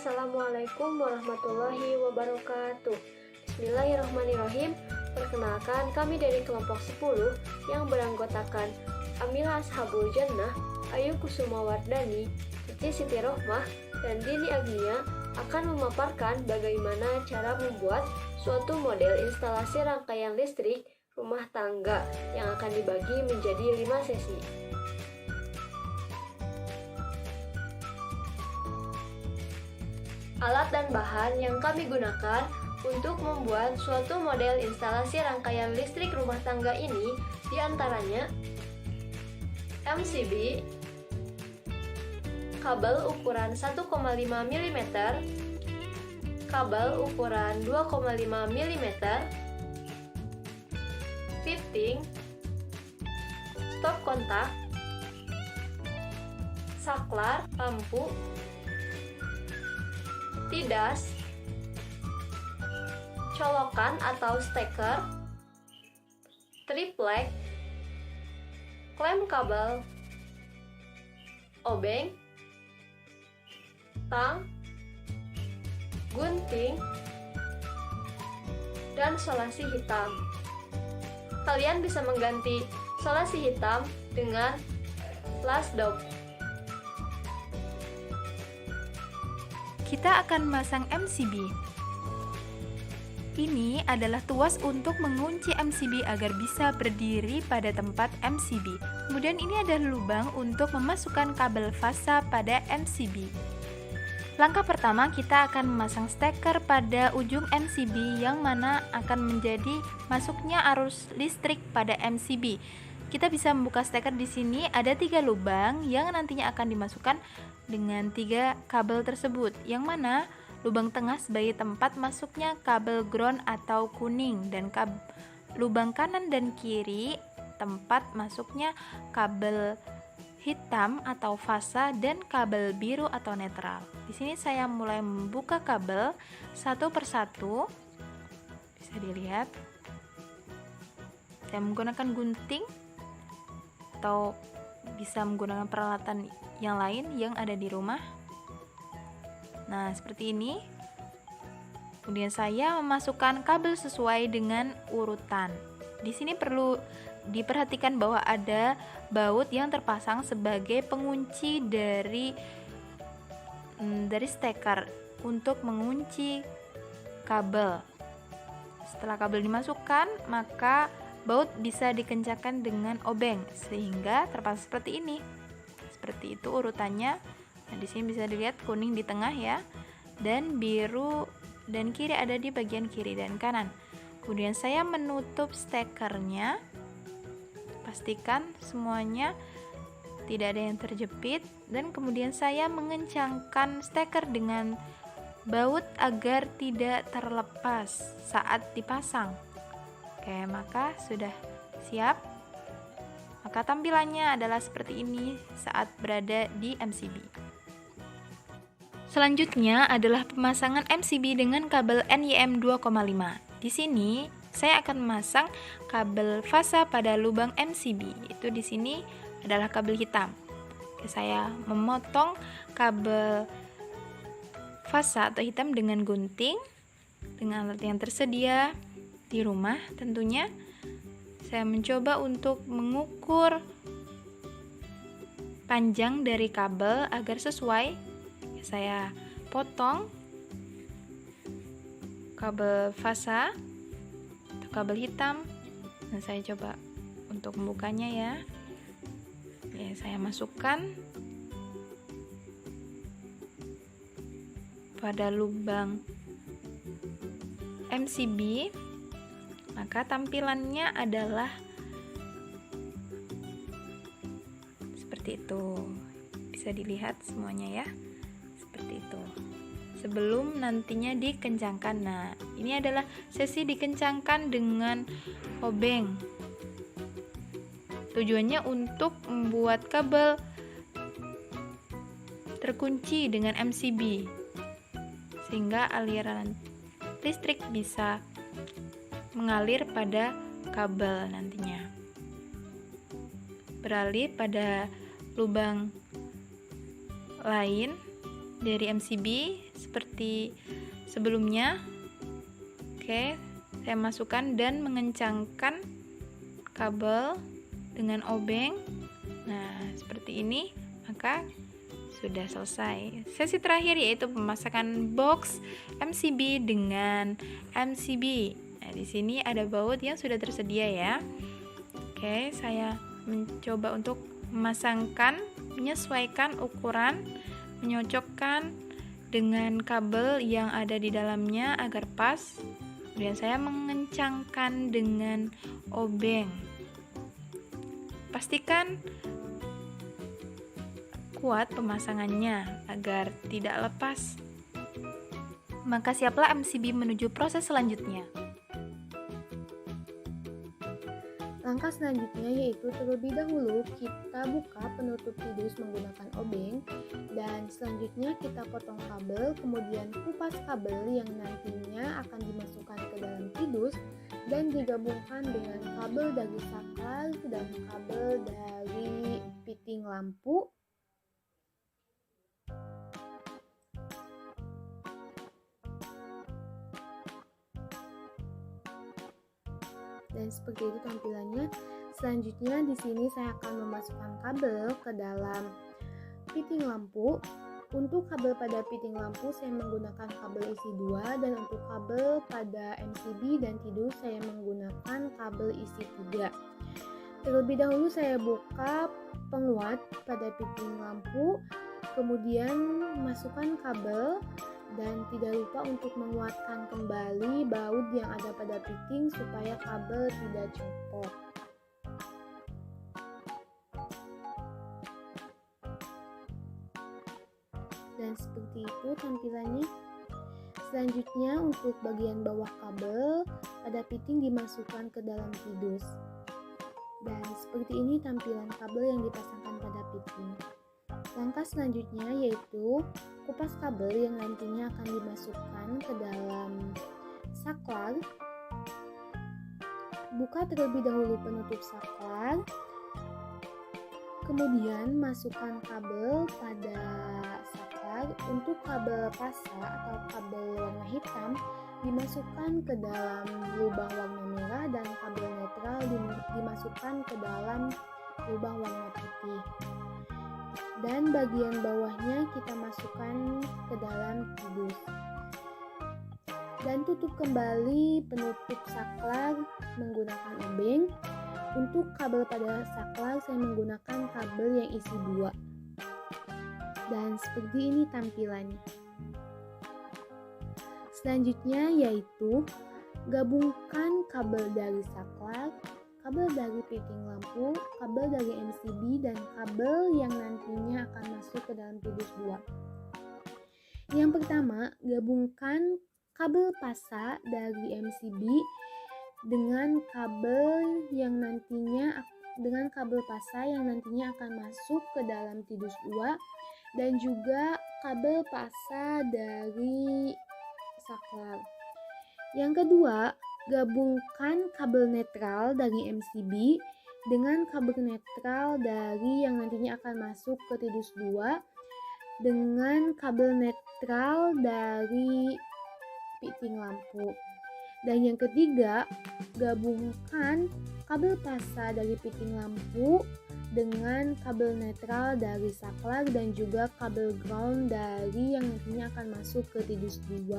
Assalamualaikum warahmatullahi wabarakatuh. Bismillahirrahmanirrahim. Perkenalkan, kami dari kelompok 10 yang beranggotakan Amila Ashabul Jannah, Ayu Kusuma Wardani, Cici Siti Rohmah, dan Dini Agnia akan memaparkan bagaimana cara membuat suatu model instalasi rangkaian listrik rumah tangga yang akan dibagi menjadi 5 sesi. Alat dan bahan yang kami gunakan untuk membuat suatu model instalasi rangkaian listrik rumah tangga ini diantaranya MCB, kabel ukuran 1,5 mm, kabel ukuran 2,5 mm, fitting, stop kontak, saklar, lampu, tidas, colokan atau steker, triplek, klem kabel, obeng, tang, gunting, dan solasi hitam. Kalian bisa mengganti solasi hitam dengan las dop. Kita akan memasang MCB. Ini adalah tuas untuk mengunci MCB agar bisa berdiri pada tempat MCB. Kemudian ini adalah lubang untuk memasukkan kabel fasa pada MCB. Langkah pertama, kita akan memasang steker pada ujung MCB yang mana akan menjadi masuknya arus listrik pada MCB. Kita bisa membuka steker di sini, ada 3 lubang yang nantinya akan dimasukkan dengan 3 kabel tersebut, yang mana lubang tengah sebagai tempat masuknya kabel ground atau kuning, dan lubang kanan dan kiri tempat masuknya kabel hitam atau fasa dan kabel biru atau netral. Di sini saya mulai membuka kabel satu persatu, bisa dilihat. Saya menggunakan gunting atau bisa menggunakan peralatan yang lain yang ada di rumah. Nah, seperti ini. Kemudian saya memasukkan kabel sesuai dengan urutan. Di sini perlu diperhatikan bahwa ada baut yang terpasang sebagai pengunci dari steker untuk mengunci kabel. Setelah kabel dimasukkan, maka baut bisa dikencangkan dengan obeng sehingga terpasang seperti ini. Seperti itu urutannya. Nah, di sini bisa dilihat kuning di tengah ya, dan biru dan kiri ada di bagian kiri dan kanan. Kemudian saya menutup stekernya. Pastikan semuanya tidak ada yang terjepit, dan kemudian saya mengencangkan steker dengan baut agar tidak terlepas saat dipasang. Oke, maka sudah siap. Maka tampilannya adalah seperti ini saat berada di MCB. Selanjutnya adalah pemasangan MCB dengan kabel NYM 2,5. Di sini saya akan memasang kabel fasa pada lubang MCB. Itu di sini adalah kabel hitam. Oke, saya memotong kabel fasa atau hitam dengan gunting dengan alat yang tersedia di rumah. Tentunya saya mencoba untuk mengukur panjang dari kabel agar sesuai. Saya potong kabel fasa atau kabel hitam, dan saya coba untuk membukanya ya. Oke, saya masukkan pada lubang MCB. Maka tampilannya adalah seperti itu. Bisa dilihat semuanya ya. Seperti itu. Sebelum nantinya dikencangkan. Nah, ini adalah sesi dikencangkan dengan obeng. Tujuannya untuk membuat kabel terkunci dengan MCB sehingga aliran listrik bisa mengalir pada kabel nantinya. Beralih pada lubang lain dari MCB, seperti sebelumnya. Oke, saya masukkan dan mengencangkan kabel dengan obeng. Nah, seperti ini, maka sudah selesai. Sesi terakhir yaitu pemasangan box MCB dengan MCB. Nah, di sini ada baut yang sudah tersedia ya. Oke, saya mencoba untuk memasangkan, menyesuaikan ukuran, menyocokkan dengan kabel yang ada di dalamnya agar pas. Kemudian saya mengencangkan dengan obeng. Pastikan kuat pemasangannya agar tidak lepas. Maka siaplah MCB menuju proses selanjutnya. Langkah selanjutnya yaitu terlebih dahulu kita buka penutup tidus menggunakan obeng, dan selanjutnya kita potong kabel, kemudian kupas kabel yang nantinya akan dimasukkan ke dalam tidus dan digabungkan dengan kabel dari saklar dan kabel dari fitting lampu. Dan seperti itu tampilannya. Selanjutnya di sini saya akan memasukkan kabel ke dalam fitting lampu. Untuk kabel pada fitting lampu saya menggunakan kabel isi 2, dan untuk kabel pada MCB dan tidus saya menggunakan kabel isi 3. Terlebih dahulu saya buka penguat pada fitting lampu, kemudian masukkan kabel, dan tidak lupa untuk menguatkan kembali baut yang ada pada fitting supaya kabel tidak copot. Dan seperti itu tampilannya. Selanjutnya untuk bagian bawah kabel pada fitting dimasukkan ke dalam tidus. Dan seperti ini tampilan kabel yang dipasangkan pada fitting. Langkah selanjutnya yaitu kupas kabel yang nantinya akan dimasukkan ke dalam saklar. Buka terlebih dahulu penutup saklar, kemudian masukkan kabel pada saklar. Untuk kabel pasa atau kabel warna hitam dimasukkan ke dalam lubang warna merah, dan kabel netral dimasukkan ke dalam lubang warna putih. Dan bagian bawahnya kita masukkan ke dalam tidus. Dan tutup kembali penutup saklar menggunakan obeng. Untuk kabel pada saklar saya menggunakan kabel yang isi 2. Dan seperti ini tampilannya. Selanjutnya yaitu gabungkan kabel dari saklar, kabel dari fitting lampu, kabel dari MCB, dan kabel yang nantinya akan masuk ke dalam tidus 2. Yang pertama, gabungkan kabel pasa dari MCB dengan kabel pasa yang nantinya akan masuk ke dalam tidus 2, dan juga kabel pasa dari saklar. Yang kedua, gabungkan kabel netral dari MCB dengan kabel netral dari yang nantinya akan masuk ke tidus 2 dengan kabel netral dari fitting lampu. Dan yang ketiga, gabungkan kabel pasa dari fitting lampu dengan kabel netral dari saklar dan juga kabel ground dari yang nantinya akan masuk ke tidus 2.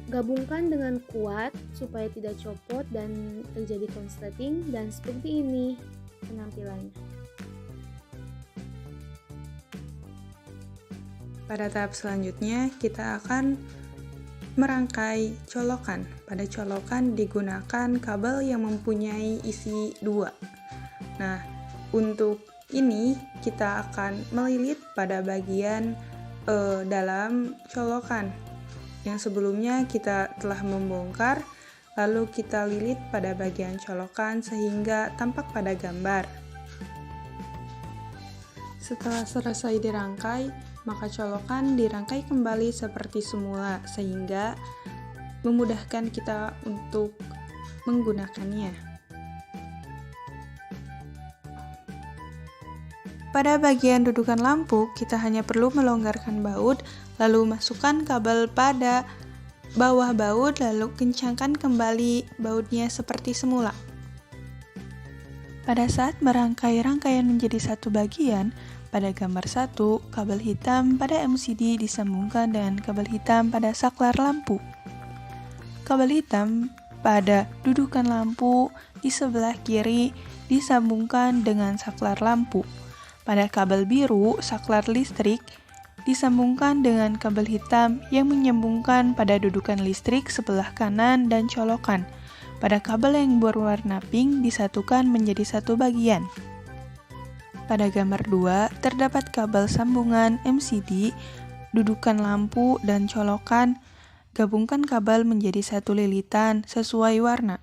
Gabungkan dengan kuat supaya tidak copot dan terjadi konsleting, dan seperti ini penampilannya. Pada tahap selanjutnya kita akan merangkai colokan. Pada colokan digunakan kabel yang mempunyai isi 2. Nah, untuk ini kita akan melilit pada bagian dalam colokan yang sebelumnya kita telah membongkar, lalu kita lilit pada bagian colokan sehingga tampak pada gambar. Setelah selesai dirangkai, maka colokan dirangkai kembali seperti semula sehingga memudahkan kita untuk menggunakannya. Pada bagian dudukan lampu, kita hanya perlu melonggarkan baut, lalu masukkan kabel pada bawah baut, lalu kencangkan kembali bautnya seperti semula. Pada saat merangkai rangkaian menjadi satu bagian, pada gambar 1, kabel hitam pada MCD disambungkan dengan kabel hitam pada saklar lampu. Kabel hitam pada dudukan lampu di sebelah kiri disambungkan dengan saklar lampu. Pada kabel biru, saklar listrik disambungkan dengan kabel hitam yang menyambungkan pada dudukan listrik sebelah kanan dan colokan. Pada kabel yang berwarna pink disatukan menjadi satu bagian. Pada gambar 2, terdapat kabel sambungan MCD, dudukan lampu, dan colokan. Gabungkan kabel menjadi satu lilitan sesuai warna.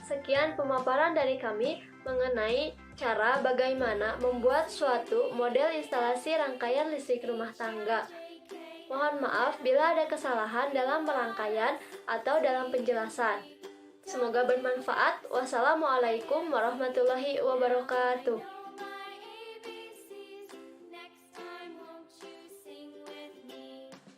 Sekian pemaparan dari kami mengenai cara bagaimana membuat suatu model instalasi rangkaian listrik rumah tangga. Mohon maaf bila ada kesalahan dalam perangkaian atau dalam penjelasan. Semoga bermanfaat. Wassalamualaikum warahmatullahi wabarakatuh.